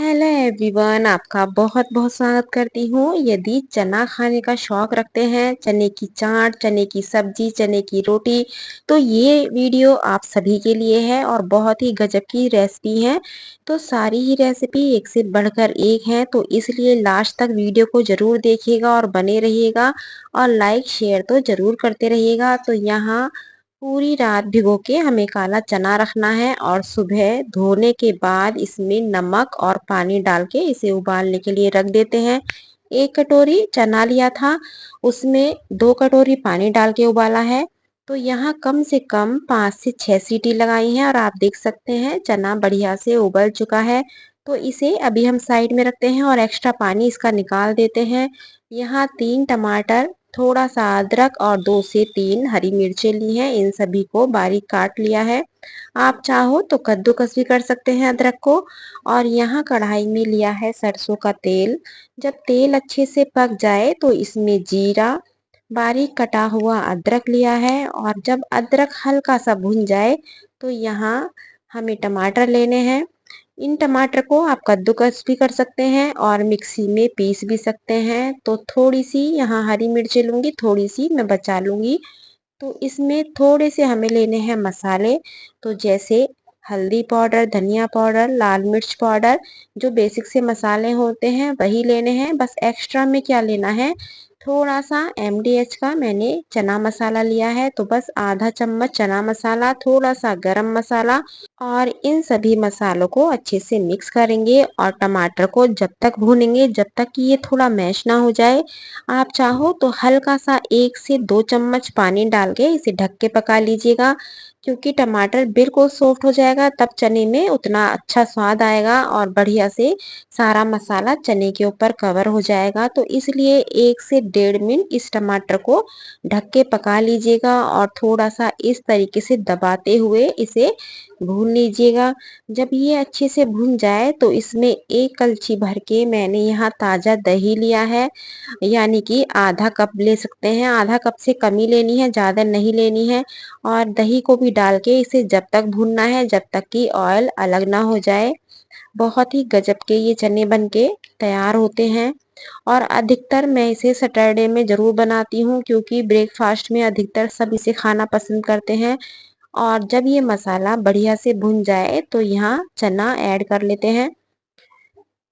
Hello everyone, आपका बहुत बहुत स्वागत करती हूँ। यदि चना खाने का शौक रखते हैं, चने की चाट, चने की सब्जी, चने की रोटी, तो ये वीडियो आप सभी के लिए है और बहुत ही गजब की रेसिपी है। तो सारी ही रेसिपी एक से बढ़कर एक है, तो इसलिए लास्ट तक वीडियो को जरूर देखिएगा और बने रहिएगा और लाइक शेयर तो जरूर करते रहिएगा। तो यहाँ पूरी रात भिगो के हमें काला चना रखना है और सुबह धोने के बाद इसमें नमक और पानी डाल के इसे उबालने के लिए रख देते हैं। 1 कटोरी चना लिया था, उसमें 2 कटोरी पानी डाल के उबाला है। तो यहाँ कम से कम 5 से 6 सीटी लगाई हैं और आप देख सकते हैं चना बढ़िया से उबल चुका है। तो इसे अभी हम साइड में रखते हैं और एक्स्ट्रा पानी इसका निकाल देते हैं। यहाँ 3 टमाटर, थोड़ा सा अदरक और 2 से 3 हरी मिर्चें ली हैं, इन सभी को बारीक काट लिया है। आप चाहो तो कद्दूकस भी कर सकते हैं अदरक को। और यहाँ कढ़ाई में लिया है सरसों का तेल। जब तेल अच्छे से पक जाए तो इसमें जीरा, बारीक कटा हुआ अदरक लिया है और जब अदरक हल्का सा भुन जाए तो यहाँ हमें टमाटर लेने हैं। इन टमाटर को आप कद्दूकस भी कर सकते हैं और मिक्सी में पीस भी सकते हैं। तो थोड़ी सी यहाँ हरी मिर्ची लूंगी, थोड़ी सी मैं बचा लूंगी। तो इसमें थोड़े से हमें लेने हैं मसाले, तो जैसे हल्दी पाउडर, धनिया पाउडर, लाल मिर्च पाउडर। जो बेसिक से मसाले होते हैं वही लेने हैं। बस एक्स्ट्रा में क्या लेना है, थोड़ा सा एमडीएच का मैंने चना मसाला लिया है, तो बस आधा चम्मच चना मसाला, थोड़ा सा गरम मसाला। और इन सभी मसालों को अच्छे से मिक्स करेंगे और टमाटर को जब तक भूनेंगे जब तक कि ये थोड़ा मैश ना हो जाए। आप चाहो तो हल्का सा 1 से 2 चम्मच पानी डाल के इसे ढक के पका लीजिएगा, क्योंकि टमाटर बिल्कुल सॉफ्ट हो जाएगा तब चने में उतना अच्छा स्वाद आएगा और बढ़िया से सारा मसाला चने के ऊपर कवर हो जाएगा। तो इसलिए 1 से 1.5 मिनट इस टमाटर को ढक के पका लीजिएगा और थोड़ा सा इस तरीके से दबाते हुए इसे भून लीजिएगा। जब ये अच्छे से भून जाए तो इसमें 1 कलछी भर के मैंने यहाँ ताज़ा दही लिया है, यानी कि आधा कप ले सकते हैं। आधा कप से कम ही लेनी है, ज़्यादा नहीं लेनी है। और दही को भी डाल के इसे जब तक भूनना है जब तक कि ऑयल अलग ना हो जाए। बहुत ही गजब के ये चने बन के तैयार होते हैं। और अधिकतर मैं इसे सैटरडे में ज़रूर बनाती हूँ, क्योंकि ब्रेकफास्ट में अधिकतर सब इसे खाना पसंद करते हैं। और जब ये मसाला बढ़िया से भुन जाए तो यहाँ चना ऐड कर लेते हैं।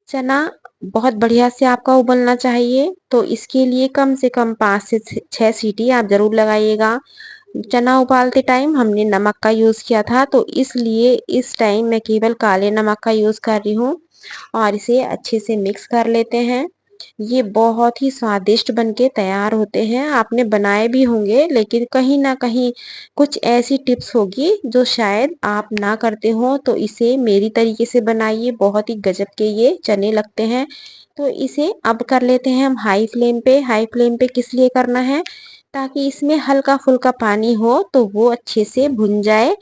चना बहुत बढ़िया से आपका उबलना चाहिए, तो इसके लिए कम से कम 5 से 6 सीटी आप जरूर लगाइएगा। चना उबालते टाइम हमने नमक का यूज़ किया था, तो इसलिए इस टाइम मैं केवल काले नमक का यूज़ कर रही हूँ। और इसे अच्छे से मिक्स कर लेते हैं। ये बहुत ही स्वादिष्ट बनके तैयार होते हैं। आपने बनाए भी होंगे, लेकिन कहीं ना कहीं कुछ ऐसी टिप्स होगी जो शायद आप ना करते हो, तो इसे मेरी तरीके से बनाइए, बहुत ही गजब के ये चने लगते हैं। तो इसे अब कर लेते हैं हम हाई फ्लेम पे। हाई फ्लेम पे किस लिए करना है, ताकि इसमें हल्का फुल्का पानी हो तो वो अच्छे से भुन जाए।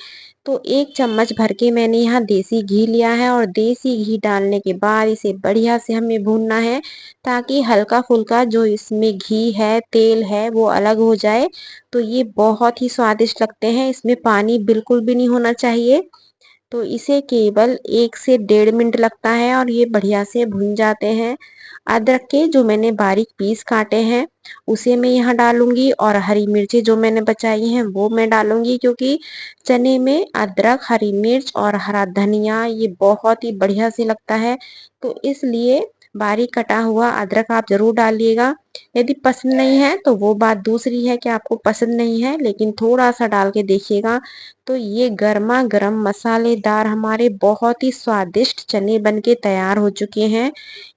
तो 1 चम्मच भर के मैंने यहाँ देसी घी लिया है और देसी घी डालने के बाद इसे बढ़िया से हमें भूनना है, ताकि हल्का फुल्का जो इसमें घी है, तेल है, वो अलग हो जाए। तो ये बहुत ही स्वादिष्ट लगते हैं, इसमें पानी बिल्कुल भी नहीं होना चाहिए। तो इसे केवल 1 से 1.5 मिनट लगता है और ये बढ़िया से भुन जाते हैं। अदरक के जो मैंने बारीक पीस काटे हैं उसे मैं यहाँ डालूंगी और हरी मिर्ची जो मैंने बचाई हैं वो मैं डालूंगी, क्योंकि चने में अदरक, हरी मिर्च और हरा धनिया ये बहुत ही बढ़िया से लगता है। तो इसलिए बारीक कटा हुआ अदरक आप जरूर डालिएगा। यदि पसंद नहीं है तो वो बात दूसरी है कि आपको पसंद नहीं है, लेकिन थोड़ा सा डाल के देखिएगा। तो ये गर्मा गर्म मसालेदार हमारे बहुत ही स्वादिष्ट चने बनके तैयार हो चुके हैं।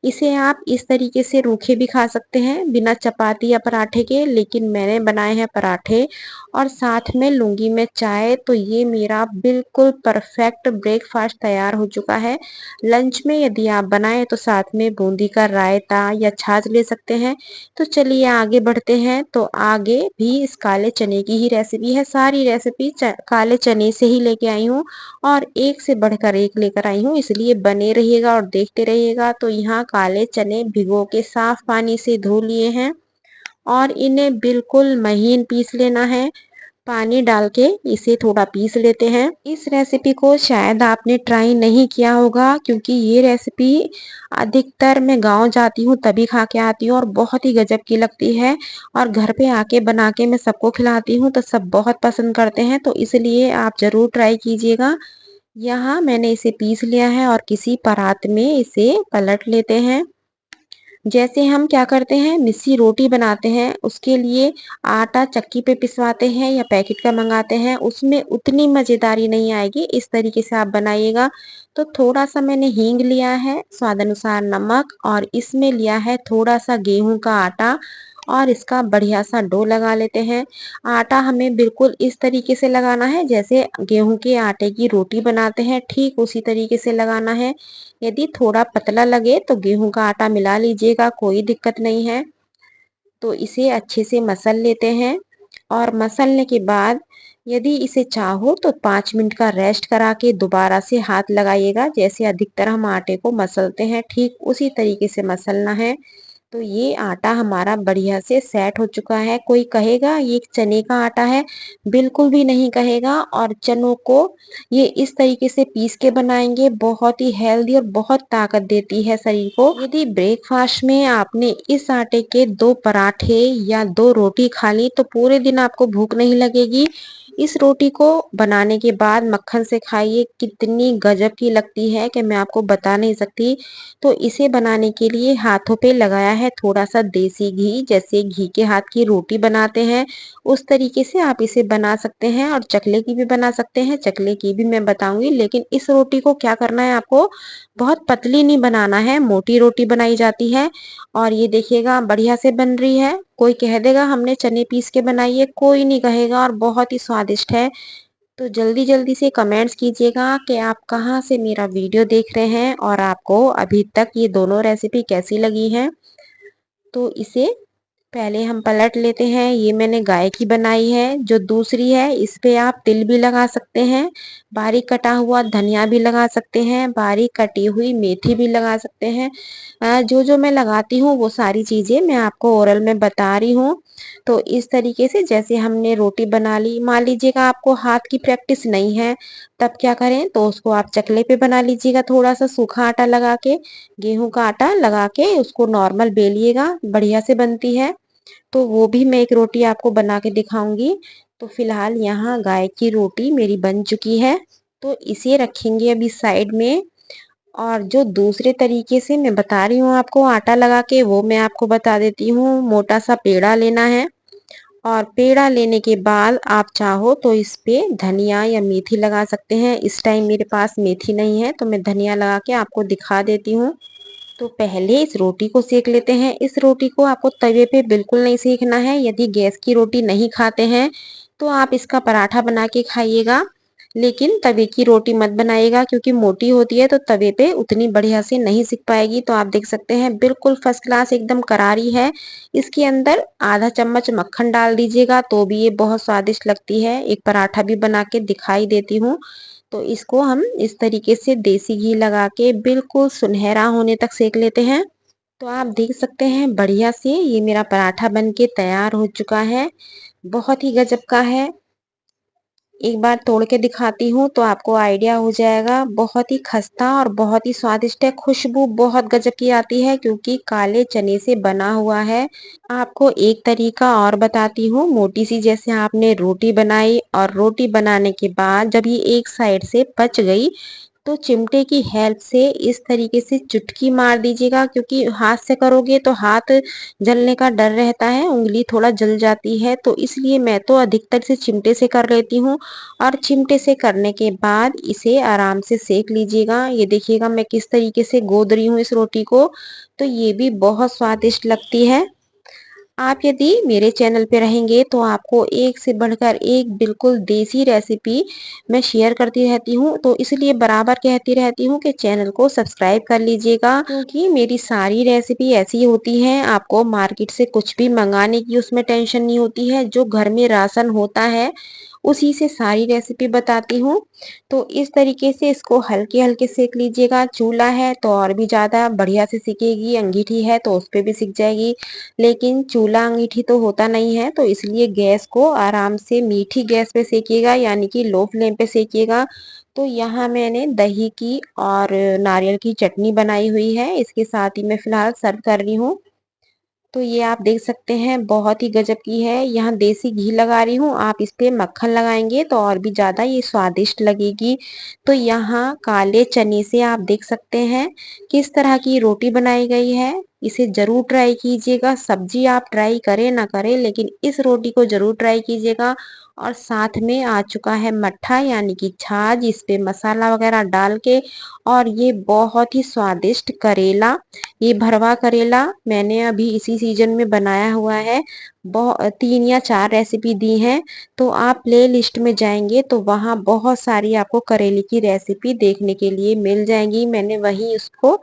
इसे आप इस तरीके से रूखे भी खा सकते हैं बिना चपाती या पराठे के, लेकिन मैंने बनाए हैं पराठे और साथ में लूंगी मैं चाय। तो ये मेरा बिल्कुल परफेक्ट ब्रेकफास्ट तैयार हो चुका है। लंच में यदि आप बनाएं तो साथ में बूंदी का रायता या छाछ ले सकते हैं। तो चलिए आगे बढ़ते हैं। तो आगे भी इस काले चने की ही रेसिपी है। सारी रेसिपी काले चने से ही लेके आई हूँ और एक से बढ़कर एक लेकर आई हूँ, इसलिए बने रहिएगा और देखते रहिएगा। तो यहाँ काले चने भिगो के साफ पानी से धो लिए हैं और इन्हें बिल्कुल महीन पीस लेना है। पानी डाल के इसे थोड़ा पीस लेते हैं। इस रेसिपी को शायद आपने ट्राई नहीं किया होगा क्योंकि ये रेसिपी अधिकतर मैं गांव जाती हूँ तभी खा के आती हूँ और बहुत ही गजब की लगती है और घर पे आके बना के मैं सबको खिलाती हूँ तो सब बहुत पसंद करते हैं, तो इसलिए आप ज़रूर ट्राई कीजिएगा। यहाँ मैंने इसे पीस लिया है और किसी परात में इसे पलट लेते हैं। जैसे हम क्या करते हैं मिस्सी रोटी बनाते हैं उसके लिए आटा चक्की पे पिसवाते हैं या पैकेट का मंगाते हैं, उसमें उतनी मज़ेदारी नहीं आएगी। इस तरीके से आप बनाइएगा। तो थोड़ा सा मैंने हींग लिया है, स्वाद अनुसार नमक और इसमें लिया है थोड़ा सा गेहूं का आटा और इसका बढ़िया सा डो लगा लेते हैं। आटा हमें बिल्कुल इस तरीके से लगाना है जैसे गेहूं के आटे की रोटी बनाते हैं, ठीक उसी तरीके से लगाना है। यदि थोड़ा पतला लगे तो गेहूं का आटा मिला लीजिएगा, कोई दिक्कत नहीं है। तो इसे अच्छे से मसल लेते हैं और मसलने के बाद यदि इसे चाहो तो 5 मिनट का रेस्ट करा के दोबारा से हाथ लगाइएगा। जैसे अधिकतर हम आटे को मसलते हैं ठीक उसी तरीके से मसलना है। तो ये आटा हमारा बढ़िया से सेट हो चुका है। कोई कहेगा ये चने का आटा है, बिल्कुल भी नहीं कहेगा। और चनों को ये इस तरीके से पीस के बनाएंगे, बहुत ही हेल्दी और बहुत ताकत देती है शरीर को। यदि ब्रेकफास्ट में आपने इस आटे के 2 पराठे या 2 रोटी खा ली तो पूरे दिन आपको भूख नहीं लगेगी। इस रोटी को बनाने के बाद मक्खन से खाइए, कितनी गजब की लगती है कि मैं आपको बता नहीं सकती। तो इसे बनाने के लिए हाथों पे लगाया है थोड़ा सा देसी घी, जैसे घी के हाथ की रोटी बनाते हैं उस तरीके से आप इसे बना सकते हैं और चकले की भी बना सकते हैं। चकले की भी मैं बताऊंगी, लेकिन इस रोटी को क्या करना है आपको, बहुत पतली नहीं बनाना है, मोटी रोटी बनाई जाती है। और ये देखिएगा बढ़िया से बन रही है। कोई कह देगा हमने चने पीस के बनाई है, कोई नहीं कहेगा और बहुत ही स्वादिष्ट है। तो जल्दी जल्दी से कमेंट्स कीजिएगा कि आप कहाँ से मेरा वीडियो देख रहे हैं और आपको अभी तक ये दोनों रेसिपी कैसी लगी हैं। तो इसे पहले हम पलट लेते हैं। ये मैंने गाय की बनाई है। जो दूसरी है इस पे आप तिल भी लगा सकते हैं, बारीक कटा हुआ धनिया भी लगा सकते हैं, बारीक कटी हुई मेथी भी लगा सकते हैं। जो जो मैं लगाती हूँ वो सारी चीज़ें मैं आपको ओरल में बता रही हूँ। तो इस तरीके से जैसे हमने रोटी बना ली, मान लीजिएगा आपको हाथ की प्रैक्टिस नहीं है तब क्या करें, तो उसको आप चकले पे बना लीजिएगा। थोड़ा सा सूखा आटा लगा के, गेहूं का आटा लगा के उसको नॉर्मल बेलिएगा, बढ़िया से बनती है। तो वो भी मैं एक रोटी आपको बना के दिखाऊंगी। तो फिलहाल यहाँ गाय की रोटी मेरी बन चुकी है। तो इसे रखेंगे अभी साइड में। और जो दूसरे तरीके से मैं बता रही हूँ आपको आटा लगा के, वो मैं आपको बता देती हूँ। मोटा सा पेड़ा लेना है और पेड़ा लेने के बाद आप चाहो तो इस पे धनिया या मेथी लगा सकते हैं। इस टाइम मेरे पास मेथी नहीं है तो मैं धनिया लगा के आपको दिखा देती हूँ। तो पहले इस रोटी को सेक लेते हैं। इस रोटी को आपको तवे पे बिल्कुल नहीं सेकना है। यदि गैस की रोटी नहीं खाते हैं तो आप इसका पराठा बना के खाइएगा, लेकिन तवे की रोटी मत बनाइएगा क्योंकि मोटी होती है तो तवे पे उतनी बढ़िया से नहीं सिक पाएगी। तो आप देख सकते हैं बिल्कुल फर्स्ट क्लास एकदम करारी है। इसके अंदर आधा चम्मच मक्खन डाल दीजिएगा तो भी ये बहुत स्वादिष्ट लगती है। एक पराठा भी बना के दिखाई देती हूँ। तो इसको हम इस तरीके से देसी घी लगा के बिल्कुल सुनहरा होने तक सेक लेते हैं। तो आप देख सकते हैं बढ़िया से ये मेरा पराठा बन के तैयार हो चुका है। बहुत ही गजब का है। एक बार तोड़ के दिखाती हूँ तो आपको आइडिया हो जाएगा। बहुत ही खस्ता और बहुत ही स्वादिष्ट है। खुशबू बहुत गजब की आती है क्योंकि काले चने से बना हुआ है। आपको एक तरीका और बताती हूँ। मोटी सी जैसे आपने रोटी बनाई और रोटी बनाने के बाद जब ये एक साइड से पच गई तो चिमटे की हेल्प से इस तरीके से चुटकी मार दीजिएगा, क्योंकि हाथ से करोगे तो हाथ जलने का डर रहता है, उंगली थोड़ा जल जाती है। तो इसलिए मैं तो अधिकतर से चिमटे से कर लेती हूँ। और चिमटे से करने के बाद इसे आराम से सेक लीजिएगा। ये देखिएगा मैं किस तरीके से गोद रही हूँ इस रोटी को। तो ये भी बहुत स्वादिष्ट लगती है। आप यदि मेरे चैनल पे रहेंगे तो आपको एक से बढ़कर एक बिल्कुल देसी रेसिपी मैं शेयर करती रहती हूँ। तो इसलिए बराबर कहती रहती हूँ कि चैनल को सब्सक्राइब कर लीजिएगा, क्योंकि मेरी सारी रेसिपी ऐसी होती हैं आपको मार्केट से कुछ भी मंगाने की उसमें टेंशन नहीं होती है। जो घर में राशन होता है उसी से सारी रेसिपी बताती हूँ। तो इस तरीके से इसको हल्के-हल्के सेक लीजिएगा। चूल्हा है तो और भी ज़्यादा बढ़िया से सिकेगी, अंगीठी है तो उस पे भी सिक जाएगी। लेकिन चूल्हा अंगीठी तो होता नहीं है, तो इसलिए गैस को आराम से मीठी गैस पे सेकिएगा, यानी कि लो फ्लेम पे सेकिएगा। तो यहाँ मैंने दही की और नारियल की चटनी बनाई हुई है, इसके साथ ही मैं फिलहाल सर्व कर रही हूँ। तो ये आप देख सकते हैं बहुत ही गजब की है। यहाँ देसी घी लगा रही हूँ, आप इस पे मक्खन लगाएंगे तो और भी ज़्यादा ये स्वादिष्ट लगेगी। तो यहाँ काले चने से आप देख सकते हैं किस तरह की रोटी बनाई गई है। इसे ज़रूर ट्राई कीजिएगा। सब्जी आप ट्राई करें ना करें, लेकिन इस रोटी को ज़रूर ट्राई कीजिएगा। और साथ में आ चुका है मट्ठा, यानी कि छाछ, इस पे मसाला वगैरह डाल के। और ये बहुत ही स्वादिष्ट करेला, ये भरवा करेला मैंने अभी इसी सीजन में बनाया हुआ है। 3 या 4 रेसिपी दी हैं, तो आप प्ले लिस्ट में जाएंगे तो वहाँ बहुत सारी आपको करेले की रेसिपी देखने के लिए मिल जाएंगी। मैंने वहीं उसको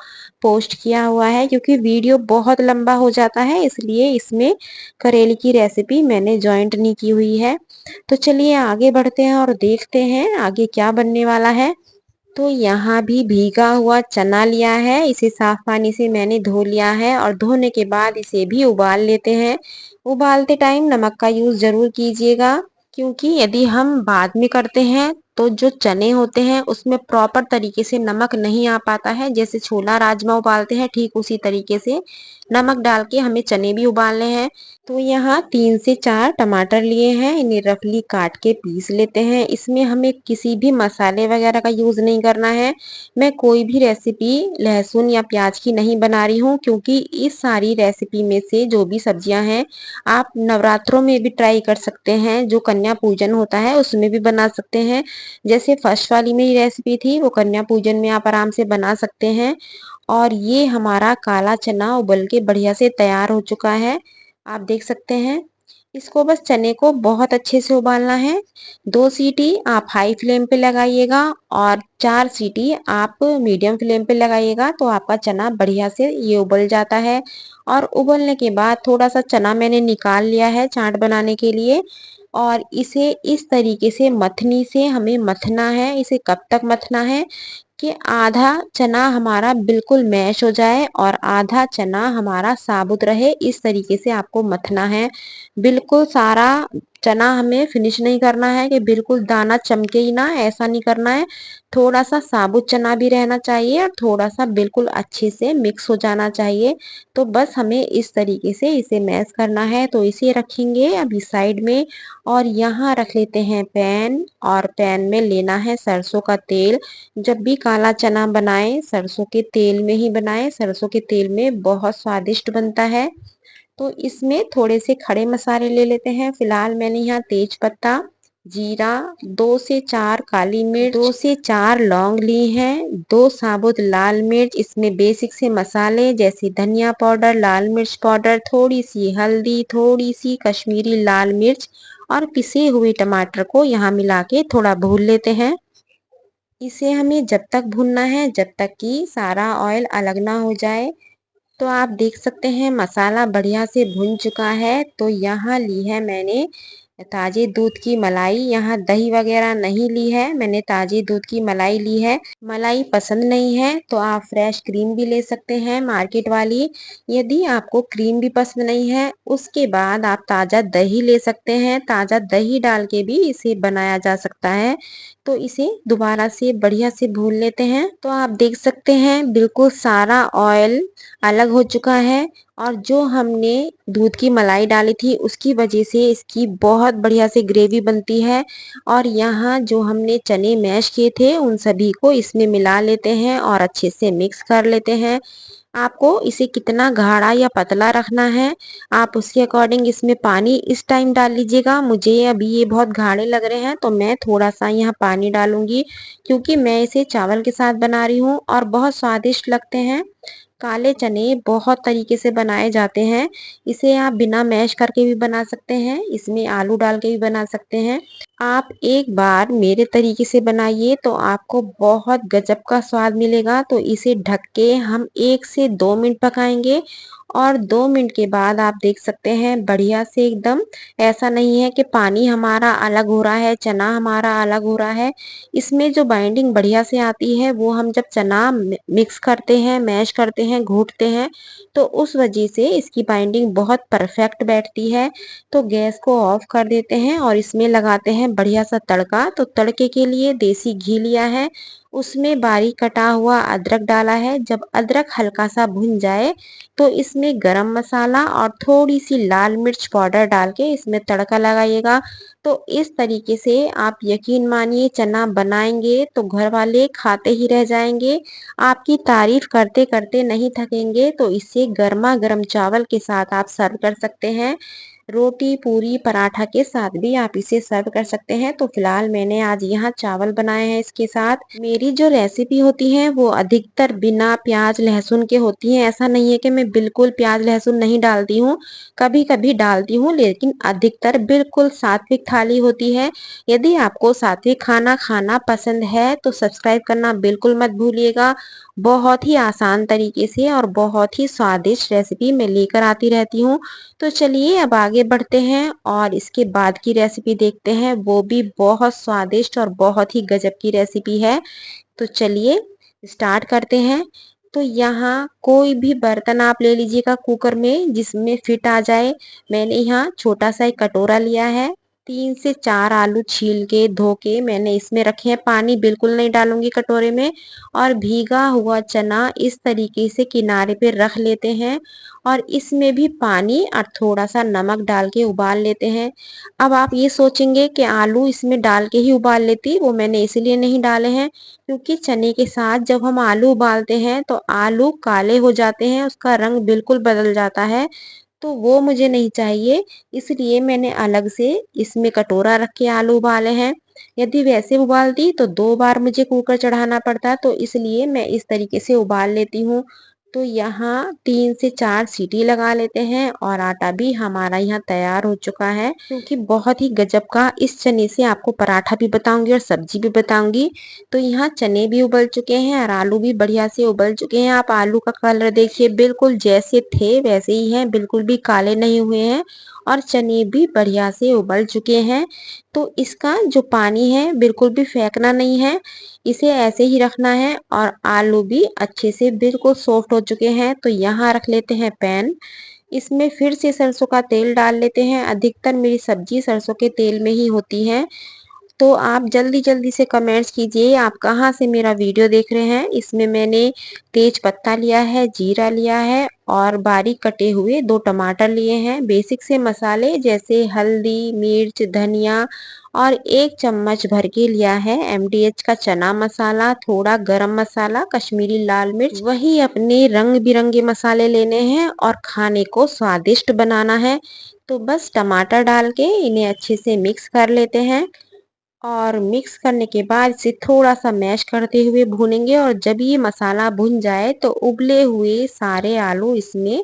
पोस्ट किया हुआ है, क्योंकि वीडियो बहुत लंबा हो जाता है, इसलिए इसमें करेले की रेसिपी मैंने जॉइंट नहीं की हुई है। तो चलिए आगे बढ़ते हैं और देखते हैं आगे क्या बनने वाला है। तो यहाँ भी भीगा हुआ चना लिया है, इसे साफ पानी से मैंने धो लिया है और धोने के बाद इसे भी उबाल लेते हैं। उबालते टाइम नमक का यूज़ ज़रूर कीजिएगा, क्योंकि यदि हम बाद में करते हैं तो जो चने होते हैं उसमें प्रॉपर तरीके से नमक नहीं आ पाता है। जैसे छोला राजमा उबालते हैं, ठीक उसी तरीके से नमक डाल के हमें चने भी उबालने हैं। तो यहाँ 3 से 4 टमाटर लिए हैं, इन्हें रफली काट के पीस लेते हैं। इसमें हमें किसी भी मसाले वगैरह का यूज़ नहीं करना है। मैं कोई भी रेसिपी लहसुन या प्याज की नहीं बना रही हूँ, क्योंकि इस सारी रेसिपी में से जो भी सब्जियां हैं आप नवरात्रों में भी ट्राई कर सकते हैं। जो कन्या पूजन होता है उसमें भी बना सकते हैं। जैसे फर्स्ट वाली मेरी रेसिपी थी, वो कन्या पूजन में आप आराम से बना सकते हैं। और ये हमारा काला चना उबल के बढ़िया से तैयार हो चुका है, आप देख सकते हैं। इसको बस चने को बहुत अच्छे से उबालना है। 2 सीटी आप हाई फ्लेम पे लगाइएगा और 4 सीटी आप मीडियम फ्लेम पे लगाइएगा, तो आपका चना बढ़िया से ये उबल जाता है। और उबलने के बाद थोड़ा सा चना मैंने निकाल लिया है चाट बनाने के लिए। और इसे इस तरीके से मथनी से हमें मथना है। इसे कब तक मथना है कि आधा चना हमारा बिल्कुल मैश हो जाए और आधा चना हमारा साबुत रहे, इस तरीके से आपको मथना है। बिल्कुल सारा चना हमें फिनिश नहीं करना है कि बिल्कुल दाना चमके ही ना, ऐसा नहीं करना है। थोड़ा सा साबुत चना भी रहना चाहिए और थोड़ा सा बिल्कुल अच्छे से मिक्स हो जाना चाहिए। तो बस हमें इस तरीके से इसे मैश करना है। तो इसे रखेंगे अभी साइड में। और यहाँ रख लेते हैं पैन, और पैन में लेना है सरसों का तेल। जब भी काला चना बनाएं सरसों के तेल में ही बनाएं, सरसों के तेल में बहुत स्वादिष्ट बनता है। तो इसमें थोड़े से खड़े मसाले ले लेते हैं। फिलहाल मैंने यहाँ तेज पत्ता, जीरा, 2 से 4 काली मिर्च, 2 से 4 लौंग ली हैं, 2 साबुत लाल मिर्च। इसमें बेसिक से मसाले जैसे धनिया पाउडर, लाल मिर्च पाउडर, थोड़ी सी हल्दी, थोड़ी सी कश्मीरी लाल मिर्च और पिसे हुए टमाटर को यहाँ मिला के थोड़ा भून लेते हैं। इसे हमें जब तक भूनना है जब तक कि सारा ऑयल अलग ना हो जाए। तो आप देख सकते हैं मसाला बढ़िया से भुन चुका है। तो यहाँ ली है मैंने ताजे दूध की मलाई, यहाँ दही वगैरह नहीं ली है, मैंने ताजे दूध की मलाई ली है। मलाई पसंद नहीं है तो आप फ्रेश क्रीम भी ले सकते हैं मार्केट वाली। यदि आपको क्रीम भी पसंद नहीं है, उसके बाद आप ताजा दही ले सकते हैं। ताजा दही डाल के भी इसे बनाया जा सकता है। तो इसे दोबारा से बढ़िया से भून लेते हैं। तो आप देख सकते हैं बिल्कुल सारा ऑयल अलग हो चुका है। और जो हमने दूध की मलाई डाली थी उसकी वजह से इसकी बहुत बढ़िया से ग्रेवी बनती है। और यहाँ जो हमने चने मैश किए थे उन सभी को इसमें मिला लेते हैं और अच्छे से मिक्स कर लेते हैं। आपको इसे कितना गाढ़ा या पतला रखना है, आप उसके अकॉर्डिंग इसमें पानी इस टाइम डाल लीजिएगा। मुझे अभी ये बहुत गाढ़े लग रहे हैं तो मैं थोड़ा सा यहाँ पानी डालूंगी, क्योंकि मैं इसे चावल के साथ बना रही हूँ और बहुत स्वादिष्ट लगते हैं। काले चने बहुत तरीके से बनाए जाते हैं। इसे आप बिना मैश करके भी बना सकते हैं, इसमें आलू डाल के भी बना सकते हैं। आप एक बार मेरे तरीके से बनाइए तो आपको बहुत गजब का स्वाद मिलेगा। तो इसे ढक के हम 1 से 2 मिनट पकाएंगे और 2 मिनट के बाद आप देख सकते हैं बढ़िया से एकदम, ऐसा नहीं है कि पानी हमारा अलग हो रहा है, चना हमारा अलग हो रहा है। इसमें जो बाइंडिंग बढ़िया से आती है वो हम जब चना मिक्स करते हैं, मैश करते हैं, घोटते हैं, तो उस वजह से इसकी बाइंडिंग बहुत परफेक्ट बैठती है। तो गैस को ऑफ कर देते हैं और इसमें लगाते हैं बढ़िया सा तड़का। तो तड़के के लिए देसी घी लिया है, उसमें बारीक कटा हुआ अदरक डाला है। जब अदरक हल्का सा भुन जाए तो इसमें गरम मसाला और थोड़ी सी लाल मिर्च पाउडर डाल के इसमें तड़का लगाइएगा। तो इस तरीके से आप यकीन मानिए चना बनाएंगे तो घर वाले खाते ही रह जाएंगे, आपकी तारीफ करते करते नहीं थकेंगे। तो इसे गर्मा गर्म चावल के साथ आप सर्व कर सकते हैं, रोटी पूरी पराठा के साथ भी आप इसे सर्व कर सकते हैं। तो फिलहाल मैंने आज यहाँ चावल बनाए हैं इसके साथ। मेरी जो रेसिपी होती है वो अधिकतर बिना प्याज लहसुन के होती है। ऐसा नहीं है कि मैं बिल्कुल प्याज लहसुन नहीं डालती हूँ, कभी कभी डालती हूँ, लेकिन अधिकतर बिल्कुल सात्विक थाली होती है। यदि आपको सात्विक खाना खाना पसंद है तो सब्सक्राइब करना बिल्कुल मत भूलिएगा। बहुत ही आसान तरीके से और बहुत ही स्वादिष्ट रेसिपी मैं लेकर आती रहती हूँ। तो चलिए अब आगे बढ़ते हैं और इसके बाद की रेसिपी देखते हैं, वो भी बहुत स्वादिष्ट और बहुत ही गजब की रेसिपी है। तो चलिए स्टार्ट करते हैं। तो यहाँ कोई भी बर्तन आप ले लीजिएगा कुकर में जिसमें फिट आ जाए। मैंने यहाँ छोटा सा एक कटोरा लिया है, 3 से 4 आलू छील के धो के मैंने इसमें रखे हैं, पानी बिल्कुल नहीं डालूंगी कटोरे में। और भीगा हुआ चना इस तरीके से किनारे पे रख लेते हैं और इसमें भी पानी और थोड़ा सा नमक डाल के उबाल लेते हैं। अब आप ये सोचेंगे कि आलू इसमें डाल के ही उबाल लेती, वो मैंने इसलिए नहीं डाले हैं क्योंकि चने के साथ जब हम आलू उबालते हैं तो आलू काले हो जाते हैं, उसका रंग बिल्कुल बदल जाता है। तो वो मुझे नहीं चाहिए, इसलिए मैंने अलग से इसमें कटोरा रख के आलू उबाले हैं। यदि वैसे उबालती तो 2 बार मुझे कुकर चढ़ाना पड़ता, तो इसलिए मैं इस तरीके से उबाल लेती हूँ। तो यहाँ 3 से 4 सीटी लगा लेते हैं और आटा भी हमारा यहाँ तैयार हो चुका है। क्योंकि बहुत ही गजब का इस चने से आपको पराठा भी बताऊंगी और सब्जी भी बताऊंगी। तो यहाँ चने भी उबल चुके हैं और आलू भी बढ़िया से उबल चुके हैं। आप आलू का कलर देखिए, बिल्कुल जैसे थे वैसे ही हैं, बिल्कुल भी काले नहीं हुए हैं और चने भी बढ़िया से उबल चुके हैं। तो इसका जो पानी है बिल्कुल भी फेंकना नहीं है, इसे ऐसे ही रखना है। और आलू भी अच्छे से बिल्कुल सॉफ्ट हो चुके हैं। तो यहाँ रख लेते हैं पैन, इसमें फिर से सरसों का तेल डाल लेते हैं। अधिकतर मेरी सब्जी सरसों के तेल में ही होती है। तो आप जल्दी जल्दी से कमेंट्स कीजिए आप कहाँ से मेरा वीडियो देख रहे हैं। इसमें मैंने तेज पत्ता लिया है, जीरा लिया है और बारीक कटे हुए 2 टमाटर लिए हैं। बेसिक से मसाले जैसे हल्दी, मिर्च, धनिया और 1 चम्मच भर के लिया है एमडीएच का चना मसाला, थोड़ा गरम मसाला, कश्मीरी लाल मिर्च। वही अपने रंग बिरंगे मसाले लेने हैं और खाने को स्वादिष्ट बनाना है। तो बस टमाटर डाल के इन्हें अच्छे से मिक्स कर लेते हैं और मिक्स करने के बाद इसे थोड़ा सा मैश करते हुए भूनेंगे। और जब ये मसाला भुन जाए तो उबले हुए सारे आलू इसमें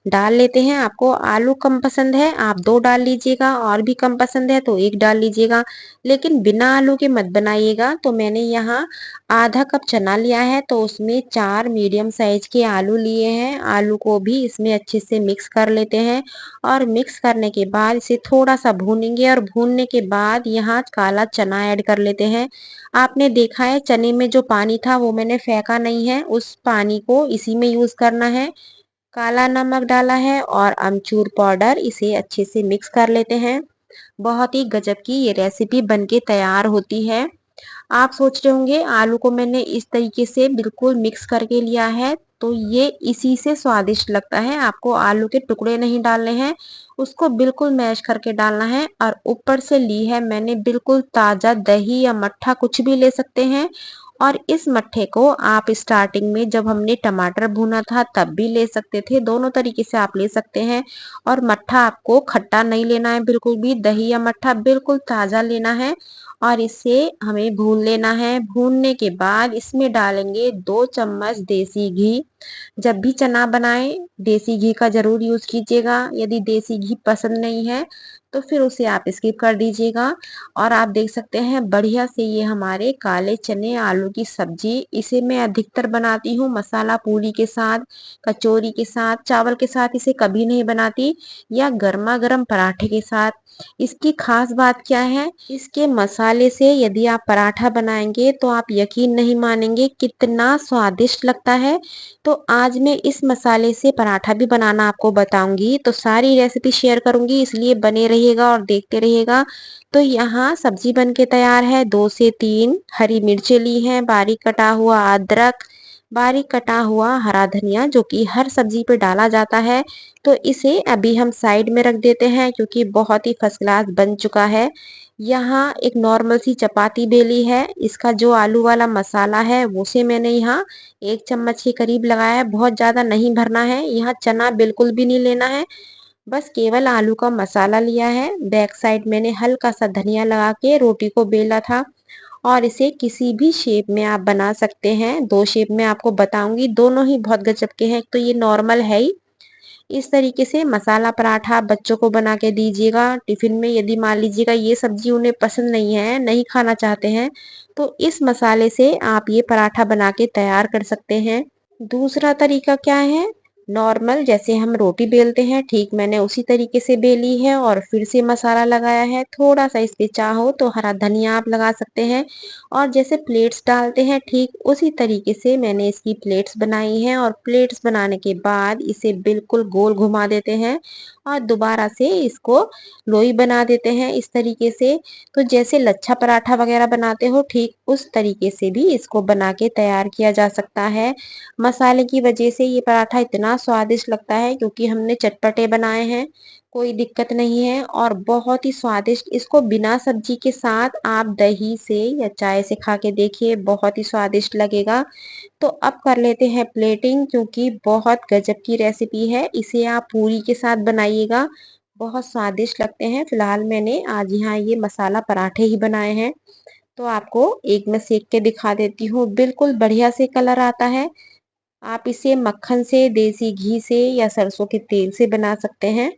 डाल लेते हैं। आपको आलू कम पसंद है आप 2 डाल लीजिएगा, और भी कम पसंद है तो 1 डाल लीजिएगा, लेकिन बिना आलू के मत बनाइएगा। तो मैंने यहाँ आधा कप चना लिया है तो उसमें 4 मीडियम साइज के आलू लिए हैं। आलू को भी इसमें अच्छे से मिक्स कर लेते हैं और मिक्स करने के बाद इसे थोड़ा सा भूनेंगे। और भूनने के बाद यहाँ काला चना ऐड कर लेते हैं। आपने देखा है चने में जो पानी था वो मैंने फेंका नहीं है, उस पानी को इसी में यूज करना है। काला नमक डाला है और अमचूर पाउडर, इसे अच्छे से मिक्स कर लेते हैं। बहुत ही गजब की ये रेसिपी बनके तैयार होती है। आप सोच रहे होंगे आलू को मैंने इस तरीके से बिल्कुल मिक्स करके लिया है तो ये इसी से स्वादिष्ट लगता है, आपको आलू के टुकड़े नहीं डालने हैं, उसको बिल्कुल मैश करके डालना है। और ऊपर से ली है मैंने बिल्कुल ताजा दही या मट्ठा, कुछ भी ले सकते हैं। और इस मट्ठे को आप स्टार्टिंग में जब हमने टमाटर भुना था तब भी ले सकते थे, दोनों तरीके से आप ले सकते हैं। और मट्ठा आपको खट्टा नहीं लेना है बिल्कुल भी, दही या मट्ठा बिल्कुल ताजा लेना है। और इसे हमें भून लेना है। भूनने के बाद इसमें डालेंगे 2 चम्मच देसी घी। जब भी चना बनाएं देसी घी का जरूर यूज कीजिएगा। यदि देसी घी पसंद नहीं है तो फिर उसे आप स्किप कर दीजिएगा। और आप देख सकते हैं बढ़िया से ये हमारे काले चने आलू की सब्जी, इसे मैं अधिकतर बनाती हूँ मसाला पूरी के साथ, कचौरी के साथ, चावल के साथ इसे कभी नहीं बनाती, या गर्मा गर्म पराठे के साथ। इसकी खास बात क्या है, इसके मसाले से यदि आप पराठा बनाएंगे तो आप यकीन नहीं मानेंगे कितना स्वादिष्ट लगता है। तो आज मैं इस मसाले से पराठा भी बनाना आपको बताऊंगी, तो सारी रेसिपी शेयर करूंगी, इसलिए बने रहिएगा और देखते रहिएगा। तो यहाँ सब्जी बन के तैयार है। 2 से 3 हरी मिर्चें ली हैं, बारीक कटा हुआ अदरक, बारीक कटा हुआ हरा धनिया जो कि हर सब्जी पे डाला जाता है। तो इसे अभी हम साइड में रख देते हैं क्योंकि बहुत ही फर्स्ट क्लास बन चुका है। यहाँ एक नॉर्मल सी चपाती बेली है, इसका जो आलू वाला मसाला है वो से मैंने यहाँ 1 चम्मच के करीब लगाया है। बहुत ज्यादा नहीं भरना है, यहाँ चना बिल्कुल भी नहीं लेना है, बस केवल आलू का मसाला लिया है। बैक साइड मैंने हल्का सा धनिया लगा के रोटी को बेला था। और इसे किसी भी शेप में आप बना सकते हैं, 2 शेप में आपको बताऊंगी, दोनों ही बहुत गजब के हैं। तो ये नॉर्मल है ही। इस तरीके से मसाला पराठा बच्चों को बना के दीजिएगा टिफिन में। यदि मान लीजिएगा ये सब्जी उन्हें पसंद नहीं है, नहीं खाना चाहते हैं, तो इस मसाले से आप ये पराठा बना के तैयार कर सकते हैं। दूसरा तरीका क्या है, नॉर्मल जैसे हम रोटी बेलते हैं ठीक मैंने उसी तरीके से बेली है और फिर से मसाला लगाया है। थोड़ा सा इस पे चाहो तो हरा धनिया आप लगा सकते हैं, और जैसे प्लेट्स डालते हैं ठीक उसी तरीके से मैंने इसकी प्लेट्स बनाई हैं। और प्लेट्स बनाने के बाद इसे बिल्कुल गोल घुमा देते हैं और दोबारा से इसको लोई बना देते हैं इस तरीके से। तो जैसे लच्छा पराठा वगैरह बनाते हो ठीक उस तरीके से भी इसको बना के तैयार किया जा सकता है। मसाले की वजह से ये पराठा इतना स्वादिष्ट लगता है क्योंकि हमने चटपटे बनाए हैं, कोई दिक्कत नहीं है और बहुत ही स्वादिष्ट। इसको बिना सब्जी के साथ आप दही से या चाय से खा के देखिए, बहुत ही स्वादिष्ट लगेगा। तो अब कर लेते हैं प्लेटिंग क्योंकि बहुत गजब की रेसिपी है, इसे आप पूरी के साथ बनाइएगा, बहुत स्वादिष्ट लगते हैं। फिलहाल मैंने आज यहाँ ये मसाला पराठे ही बनाए हैं, तो आपको एक मैं सेक के दिखा देती हूँ। बिल्कुल बढ़िया से कलर आता है। आप इसे मक्खन से, देसी घी से या सरसों के तेल से बना सकते हैं।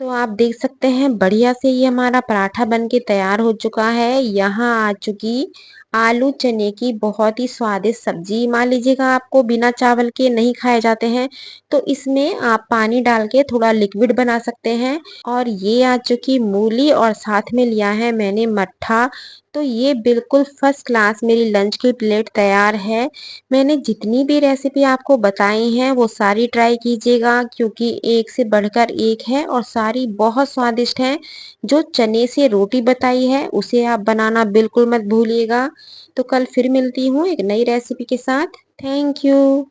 तो आप देख सकते हैं बढ़िया से ये हमारा पराठा बन के तैयार हो चुका है। यहाँ आ चुकी आलू चने की बहुत ही स्वादिष्ट सब्जी। मान लीजिएगा आपको बिना चावल के नहीं खाए जाते हैं तो इसमें आप पानी डाल के थोड़ा लिक्विड बना सकते हैं। और ये आ चुकी मूली और साथ में लिया है मैंने मट्ठा। तो ये बिल्कुल फर्स्ट क्लास मेरी लंच की प्लेट तैयार है। मैंने जितनी भी रेसिपी आपको बताई हैं वो सारी ट्राई कीजिएगा क्योंकि एक से बढ़कर एक है और सारी बहुत स्वादिष्ट हैं। जो चने से रोटी बताई है उसे आप बनाना बिल्कुल मत भूलिएगा। तो कल फिर मिलती हूँ एक नई रेसिपी के साथ। Thank you.